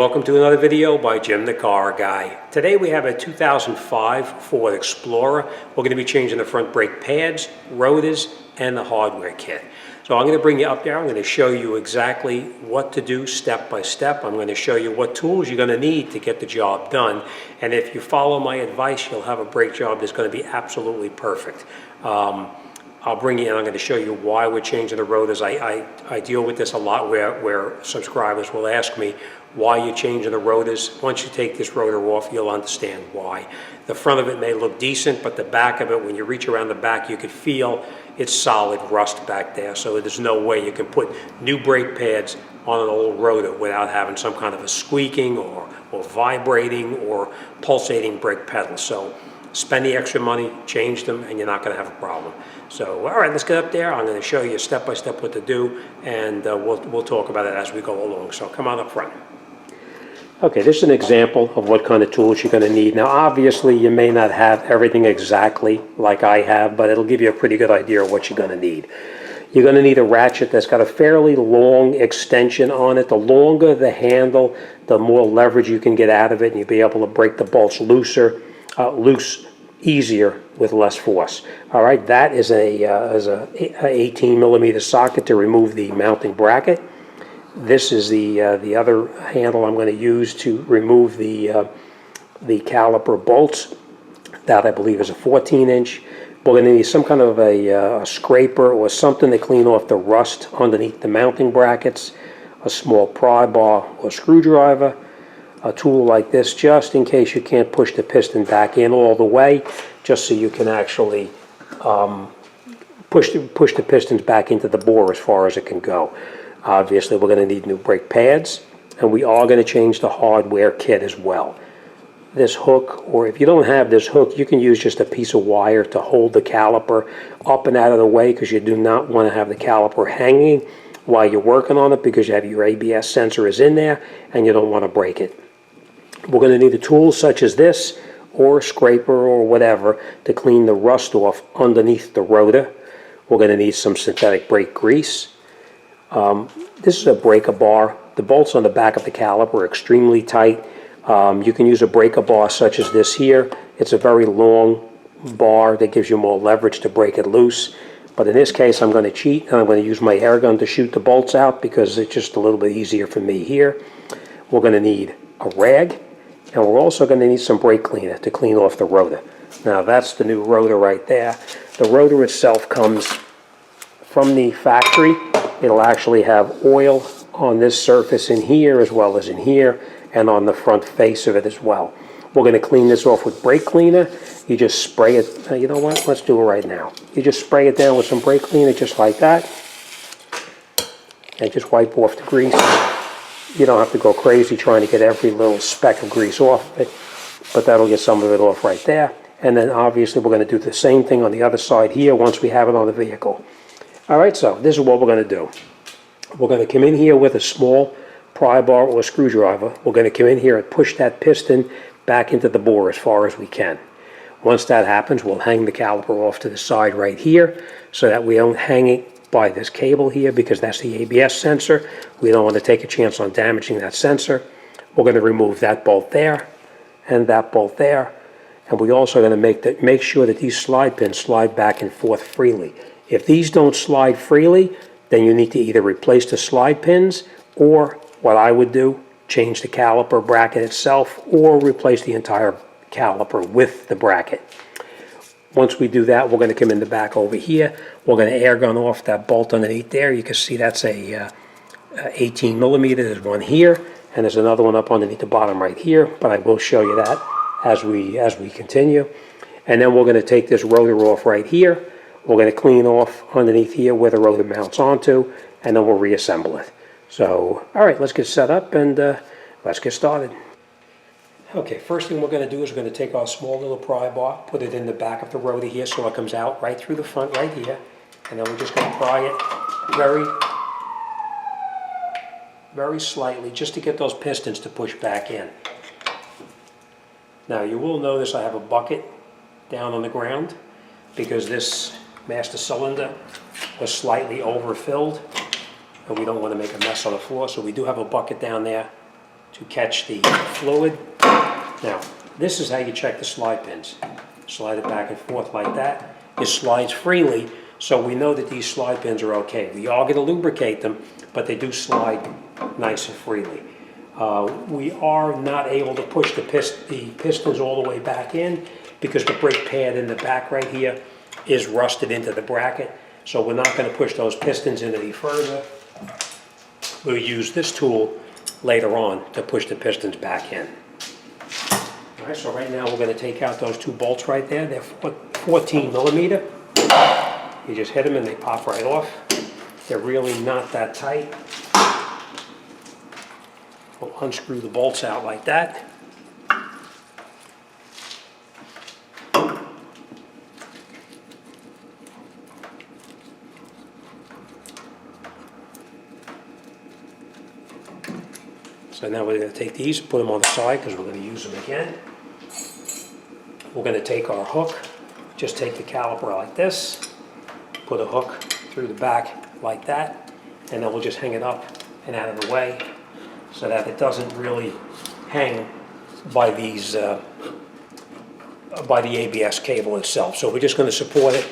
welcome to another video by Jim the Car Guy. Today we have a 2005 Ford Explorer. We're going to be changing the front brake pads, rotors, and the hardware kit. So I'm going to bring you up there. I'm going to show you exactly what to do step by step. I'm going to show you what tools you're going to need to get the job done. And if you follow my advice, you'll have a brake job that's going to be absolutely perfect. I'll bring you in. I'm going to show you why we're changing the rotors. I deal with this a lot where subscribers will ask me why you're changing the rotors. Once you take this rotor off, you'll understand why. The front of it may look decent, but the back of it, when you reach around the back, you could feel it's solid rust back there. So there's no way you can put new brake pads on an old rotor without having some kind of a squeaking or vibrating or pulsating brake pedal. So spend the extra money, change them, and you're not going to have a problem. So, all right, let's get up there. I'm going to show you step by step what to do, and we'll talk about it as we go along. So come on up front. Okay, this is an example of what kind of tools you're going to need. Now, obviously, you may not have everything exactly like I have, but it'll give you a pretty good idea of what you're going to need. You're going to need a ratchet that's got a fairly long extension on it. The longer the handle, the more leverage you can get out of it, and you'll be able to break the bolts loose easier with less force. All right, that is a 18 millimeter socket to remove the mounting bracket. This is the other handle I'm going to use to remove the caliper bolts. That I believe is a 14-inch. We're going to need some kind of a scraper or something to clean off the rust underneath the mounting brackets, a small pry bar or screwdriver, a tool like this just in case you can't push the piston back in all the way, just so you can actually push the pistons back into the bore as far as it can go. Obviously, we're going to need new brake pads, and we are going to change the hardware kit as well. This hook, or if you don't have this hook, you can use just a piece of wire to hold the caliper up and out of the way, because you do not want to have the caliper hanging while you're working on it, because you have your ABS sensor is in there and you don't want to break it. We're going to need a tool such as this, or a scraper or whatever, to clean the rust off underneath the rotor. We're going to need some synthetic brake grease. This is a breaker bar. The bolts on the back of the caliper are extremely tight. You can use a breaker bar such as this here. It's a very long bar that gives you more leverage to break it loose. But in this case, I'm going to cheat, and I'm going to use my air gun to shoot the bolts out because it's just a little bit easier for me here. We're going to need a rag, and we're also going to need some brake cleaner to clean off the rotor. Now, that's the new rotor right there. The rotor itself comes from the factory. It'll actually have oil on this surface in here as well as in here, and on the front face of it as well. We're going to clean this off with brake cleaner. You just spray it. You know what? Let's do it right now. You just spray it down with some brake cleaner just like that, and just wipe off the grease. You don't have to go crazy trying to get every little speck of grease off of it, but that'll get some of it off right there. And then obviously we're going to do the same thing on the other side here once we have it on the vehicle. All right, so this is what we're going to do. We're going to come in here with a small pry bar or screwdriver. We're going to come in here and push that piston back into the bore as far as we can. Once that happens, we'll hang the caliper off to the side right here so that we don't hang it by this cable here, because that's the ABS sensor. We don't want to take a chance on damaging that sensor. We're going to remove that bolt there and that bolt there. And we're also going to make sure that these slide pins slide back and forth freely. If these don't slide freely, then you need to either replace the slide pins, or what I would do, change the caliper bracket itself, or replace the entire caliper with the bracket. Once we do that, we're going to come in the back over here. We're going to air gun off that bolt underneath there. You can see that's a 18 millimeter. There's one here, and there's another one up underneath the bottom right here, but I will show you that as we continue. And then we're going to take this rotor off right here. We're going to clean off underneath here where the rotor mounts onto, and then we'll reassemble it. So, all right, let's get set up and let's get started. Okay, first thing we're going to do is we're going to take our small little pry bar, put it in the back of the rotor here so it comes out right through the front right here, and then we're just going to pry it very slightly just to get those pistons to push back in. Now, you will notice I have a bucket down on the ground because this master cylinder was slightly overfilled, and we don't want to make a mess on the floor, so we do have a bucket down there to catch the fluid. Now, this is how you check the slide pins. Slide it back and forth like that. It slides freely, so we know that these slide pins are okay. We are going to lubricate them, but they do slide nice and freely. We are not able to push the pistons all the way back in because the brake pad in the back right here is rusted into the bracket. So we're not going to push those pistons in any further. We'll use this tool later on to push the pistons back in. All right, so right now we're going to take out those two bolts right there. They're 14 millimeter. You just hit them and they pop right off. They're really not that tight. We'll unscrew the bolts out like that. So now we're going to take these, put them on the side because we're going to use them again. We're going to take our hook, just take the caliper like this, put a hook through the back like that, and then we'll just hang it up and out of the way so that it doesn't really hang by these, by the ABS cable itself. So we're just going to support it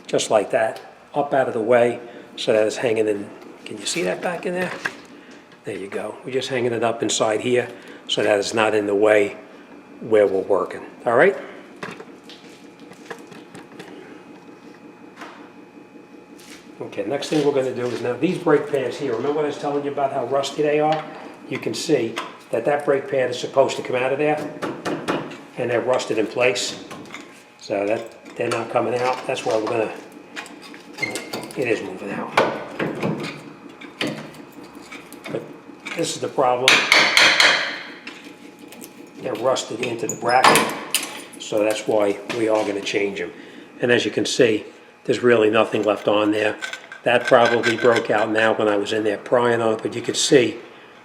just like that, up out of the way so that it's hanging in. Can you see that back in there? There you go. We're just hanging it up inside here so that it's not in the way where we're working. All right? Okay, next thing we're going to do is now these brake pads here, remember what I was telling you about how rusty they are? You can see that that brake pad is supposed to come out of there and they're rusted in place. So that they're not coming out. That's why we're going to, it is moving out. This is the problem. They're rusted into the bracket, so that's why we are going to change them. And as you can see, there's really nothing left on there. That probably broke out now when I was in there prying on it, but you could see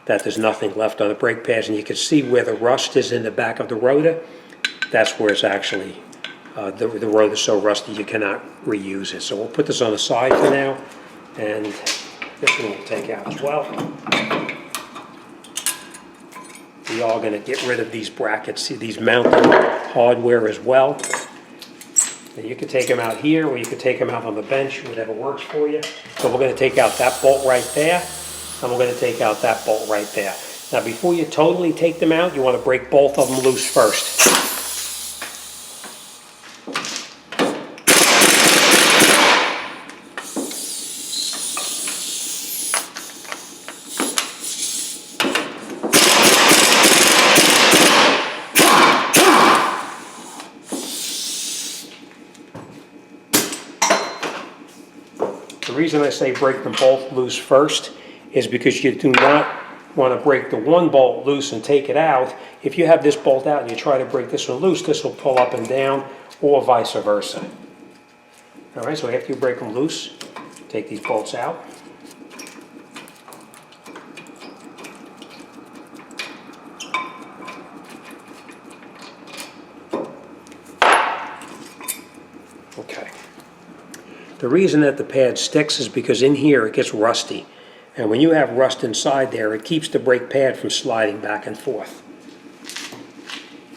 that there's nothing left on the brake pads, and you can see where the rust is in the back of the rotor. That's where it's actually, the rotor's so rusty you cannot reuse it. So we'll put this on the side for now, and this one we'll take out as well. We are going to get rid of these brackets, these mounting hardware as well. And you could take them out here, or you could take them out on the bench, whatever works for you. So we're going to take out that bolt right there, and we're going to take out that bolt right there. Now before you totally take them out, you want to break both of them loose first. The reason I say break them both loose first is because you do not want to break the one bolt loose and take it out. If you have this bolt out and you try to break this one loose, this will pull up and down, or vice versa. All right, so after you break them loose, take these bolts out. Okay. The reason that the pad sticks is because in here it gets rusty. And when you have rust inside there, it keeps the brake pad from sliding back and forth.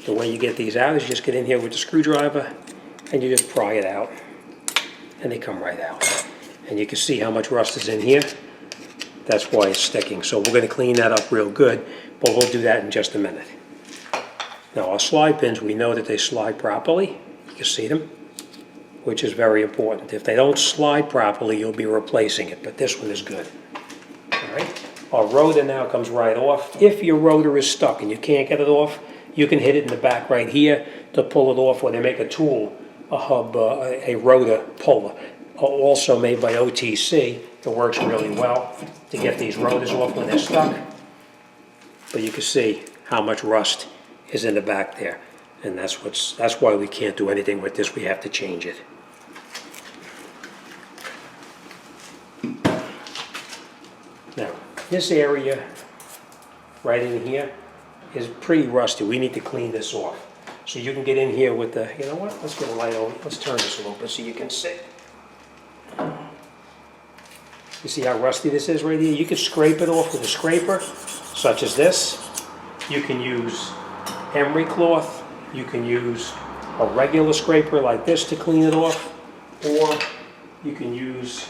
The way you get these out is you just get in here with the screwdriver and you just pry it out. And they come right out. And you can see how much rust is in here. That's why it's sticking. So we're going to clean that up real good, but we'll do that in just a minute. Now our slide pins, we know that they slide properly. You can see them, which is very important. If they don't slide properly, you'll be replacing it, but this one is good. All right. Our rotor now comes right off. If your rotor is stuck and you can't get it off, you can hit it in the back right here to pull it off, or they make a tool, a hub, a rotor puller, also made by OTC. It works really well to get these rotors off when they're stuck. But you can see how much rust is in the back there. And that's why we can't do anything with this. We have to change it. Now, this area right in here is pretty rusty. We need to clean this off. So you can get in here with the, you know what, let's get a light on. Let's turn this a little bit so you can see. You see how rusty this is right here? You can scrape it off with a scraper, such as this, You can use emery cloth, you can use a regular scraper like this to clean it off, or you can use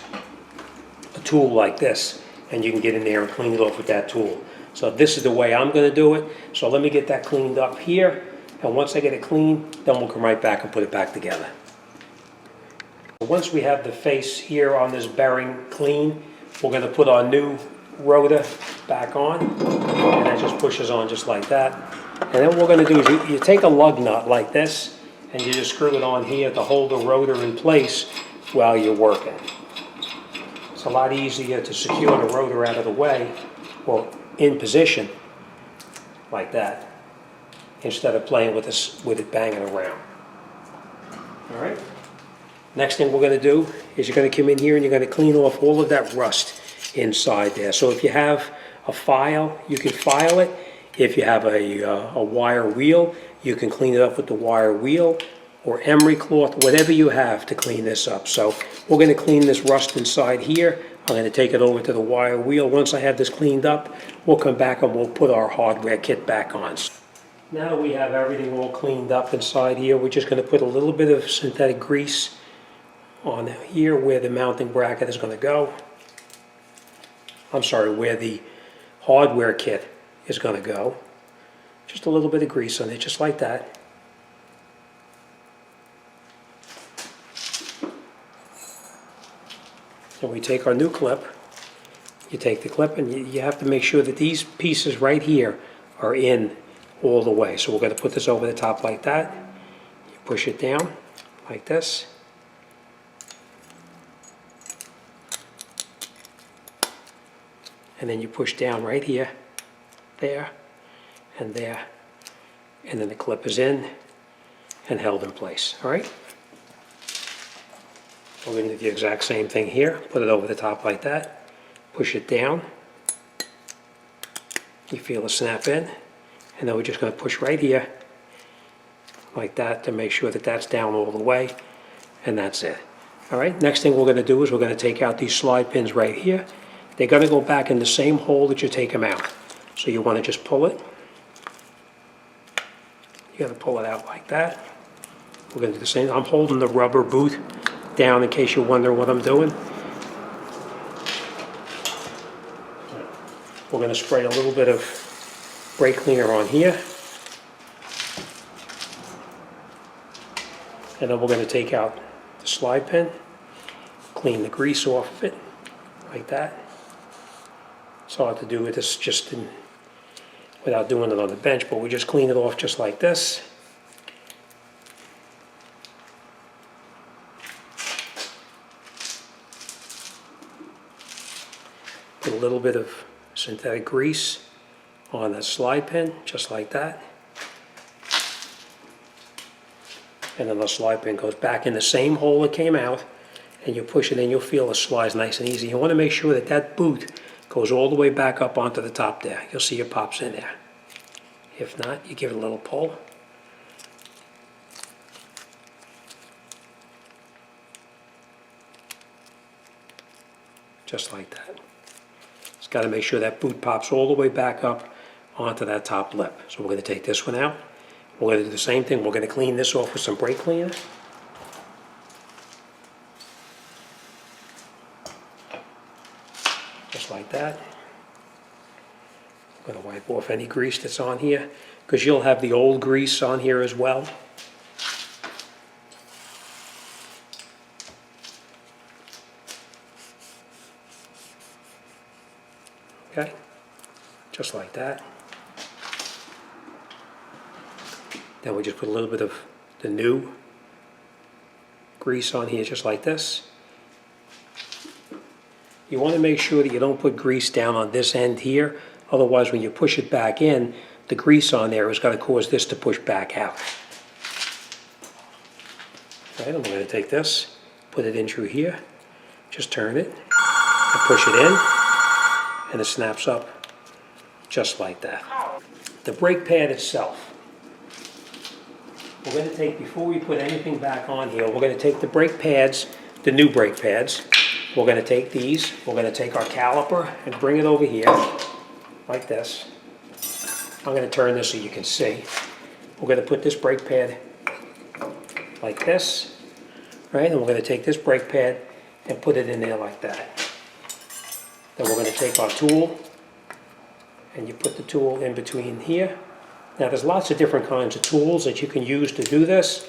a tool like this and you can get in there and clean it off with that tool. So this is the way I'm going to do it. So let me get that cleaned up here, and once I get it clean, then we'll come right back and put it back together. Once we have the face here on this bearing clean, we're going to put our new rotor back on, and that just pushes on just like that. And then what we're going to do is you take a lug nut like this and you just screw it on here to hold the rotor in place while you're working. It's a lot easier to secure the rotor out of the way, or in position like that, instead of playing with it banging around. All right. Next thing we're going to do is you're going to come in here and you're going to clean off all of that rust inside there. So if you have a file, you can file it. If you have a wire wheel, you can clean it up with the wire wheel, or emery cloth, whatever you have to clean this up. So we're going to clean this rust inside here. I'm going to take it over to the wire wheel. Once I have this cleaned up, we'll come back and we'll put our hardware kit back on. Now that we have everything all cleaned up inside here, we're just going to put a little bit of synthetic grease on here where the mounting bracket is going to go. I'm sorry, where the hardware kit is going to go. Just a little bit of grease on it, just like that. And we take our new clip. You take the clip and you have to make sure that these pieces right here are in all the way. So we're going to put this over the top like that. You push it down like this. And then you push down right here, there, and there. And then the clip is in and held in place, all right? We're going to do the exact same thing here. Put it over the top like that. Push it down. You feel it snap in. And then we're just going to push right here like that to make sure that that's down all the way. And that's it. All right, next thing we're going to do is we're going to take out these slide pins right here. They're going to go back in the same hole that you take them out. So you want to just pull it. You got to pull it out like that. We're going to do the same. I'm holding the rubber boot down in case you wonder what I'm doing. We're going to spray a little bit of brake cleaner on here. And then we're going to take out the slide pin, clean the grease off of it, like that. It's hard to do with this without doing it on the bench, but we just clean it off just like this. Put a little bit of synthetic grease on the slide pin, just like that. And then the slide pin goes back in the same hole it came out, and you push it in, you'll feel it slides nice and easy. You want to make sure that that boot goes all the way back up onto the top there. You'll see it pops in there. If not, you give it a little pull. Just like that. It's got to make sure that boot pops all the way back up onto that top lip. So we're going to take this one out. We're going to do the same thing. We're going to clean this off with some brake cleaner. Just like that. I'm going to wipe off any grease that's on here, because you'll have the old grease on here as well. Okay, just like that. Then we just put a little bit of the new grease on here, just like this. You want to make sure that you don't put grease down on this end here. Otherwise, when you push it back in, the grease on there is going to cause this to push back out. All right, I'm going to take this, put it in through here, just turn it, and push it in, and it snaps up just like that. The brake pad itself, we're going to take, before we put anything back on here, we're going to take the brake pads, the new brake pads. We're going to take these, we're going to take our caliper and bring it over here, like this. I'm going to turn this so you can see. We're going to put this brake pad like this, right? And we're going to take this brake pad and put it in there like that. Then we're going to take our tool, and you put the tool in between here. Now there's lots of different kinds of tools that you can use to do this.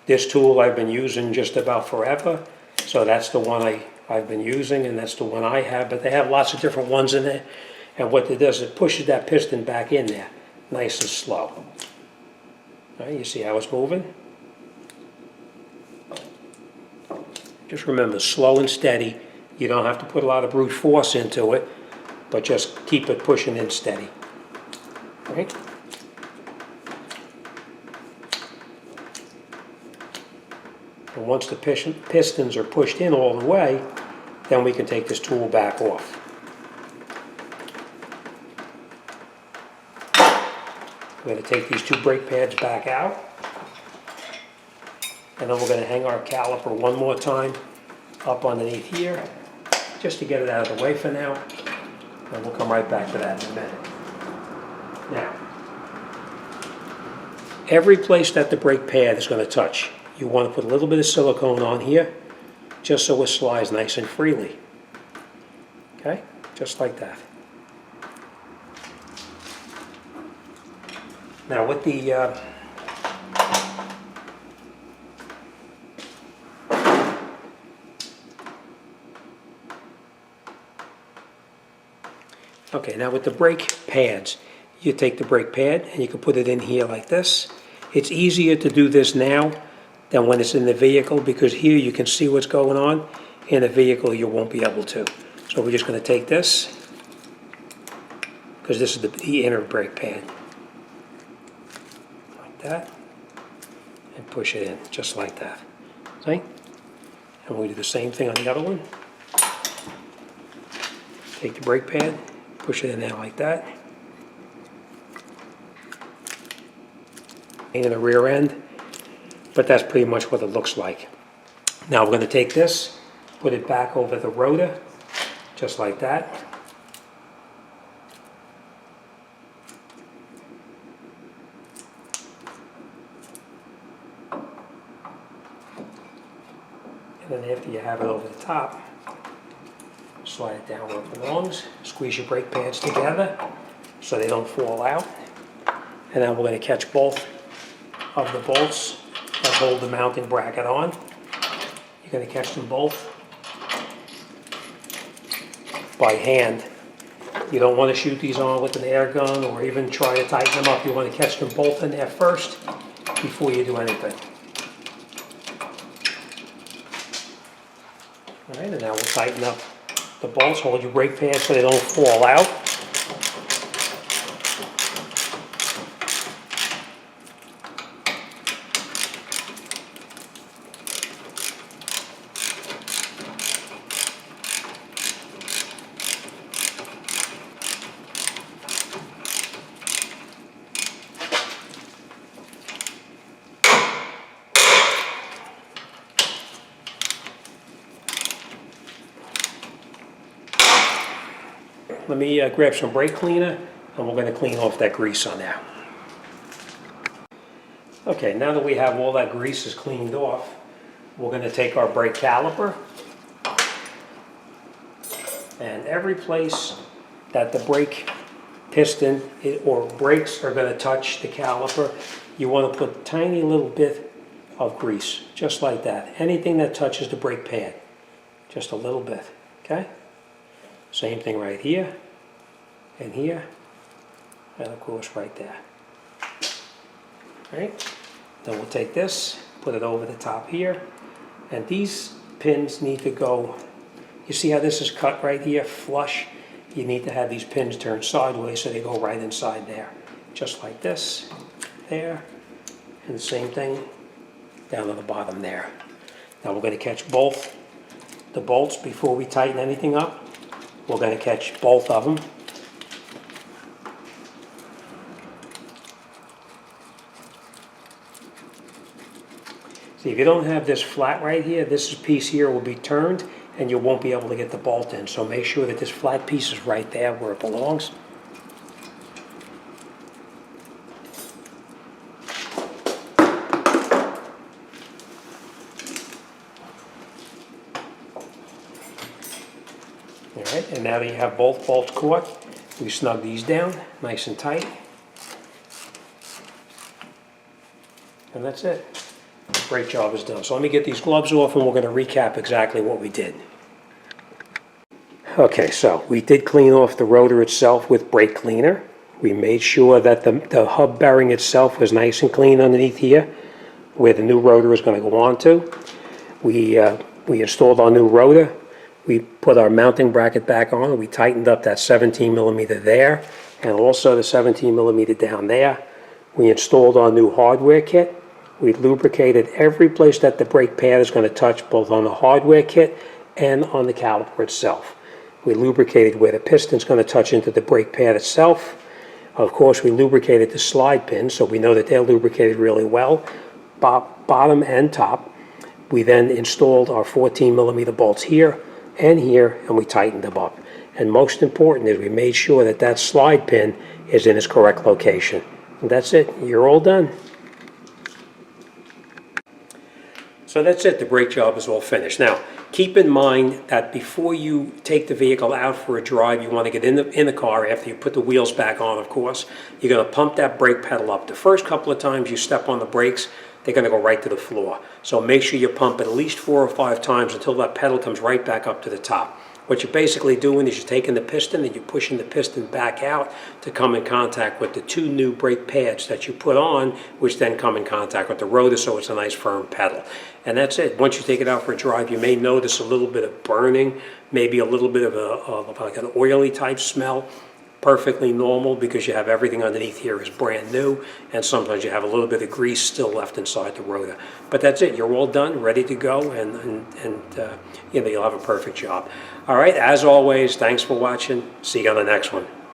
This tool I've been using just about forever, so that's the one I've been using, and that's the one I have, but they have lots of different ones in there. And what it does, it pushes that piston back in there, nice and slow. All right, you see how it's moving? Just remember, slow and steady. You don't have to put a lot of brute force into it, but just keep it pushing in steady. All right? And once the pistons are pushed in all the way, then we can take this tool back off. We're going to take these two brake pads back out, and then we're going to hang our caliper one more time up underneath here, just to get it out of the way for now, and we'll come right back to that in a minute. Now, every place that the brake pad is going to touch, you want to put a little bit of silicone on here, just so it slides nice and freely. Okay, just like that. Now with the now with the brake pads, you take the brake pad and you can put it in here like this. It's easier to do this now than when it's in the vehicle, because here you can see what's going on. In the vehicle you won't be able to. So we're just going to take this, because this is the inner brake pad. Like that. And push it in, just like that. See? And we'll do the same thing on the other one. Take the brake pad, push it in there like that. In the rear end, but that's pretty much what it looks like. Now we're going to take this, put it back over the rotor, just like that. And then after you have it over the top, slide it down where it belongs, squeeze your brake pads together so they don't fall out. And then we're going to catch both of the bolts that hold the mounting bracket on. You're going to catch them both by hand. You don't want to shoot these on with an air gun or even try to tighten them up. You want to catch them both in there first before you do anything. All right, and now we'll tighten up the bolts. Hold your brake pads so they don't fall out. Let me grab some brake cleaner, and we're going to clean off that grease on there. Okay, now that we have all that grease is cleaned off, we're going to take our brake caliper, and every place that the brake piston or brakes are going to touch the caliper, you want to put a tiny little bit of grease, just like that. Anything that touches the brake pad, just a little bit, okay? Same thing right here, and here, and of course right there. Right? Then we'll take this, put it over the top here, and these pins need to go, you see how this is cut right here, flush? You need to have these pins turned sideways so they go right inside there. Just like this, there, and the same thing down on the bottom there. Now we're going to catch both the bolts before we tighten anything up. We're going to catch both of them. See, if you don't have this flat right here, this piece here will be turned and you won't be able to get the bolt in. So make sure that this flat piece is right there where it belongs. right, and now that you have both bolts caught, we snug these down nice and tight. And that's it. Great job is done. So let me get these gloves off and we're going to recap exactly what we did. Okay, so we did clean off the rotor itself with brake cleaner. We made sure that the hub bearing itself was nice and clean underneath here, where the new rotor is going to go on to. We installed our new rotor. We put our mounting bracket back on. We tightened up that 17 millimeter there, and also the 17 millimeter down there. We installed our new hardware kit. We lubricated every place that the brake pad is going to touch, both on the hardware kit and on the caliper itself. We lubricated where the piston is going to touch into the brake pad itself. Of course, we lubricated the slide pins, so we know that they're lubricated really well, bottom and top. We then installed our 14 millimeter bolts here and here, and we tightened them up. And most important is we made sure that that slide pin is in its correct location. And that's it. You're all done. So that's it. The brake job is all finished. Now, keep in mind that before you take the vehicle out for a drive, you want to get in the car after you put the wheels back on, of course. You're going to pump that brake pedal up. The first couple of times you step on the brakes, they're going to go right to the floor. So make sure you pump at least 4 or 5 times until that pedal comes right back up to the top. What you're basically doing is you're taking the piston and you're pushing the piston back out to come in contact with the 2 new brake pads that you put on, which then come in contact with the rotor, so it's a nice firm pedal. And that's it. Once you take it out for a drive, you may notice a little bit of burning, maybe a little bit of like an oily type smell. Perfectly normal because you have everything underneath here is brand new, and sometimes you have a little bit of grease still left inside the rotor. But that's it. You're all done, ready to go, and you know, you'll have a perfect job. All right, as always, thanks for watching. See you on the next one.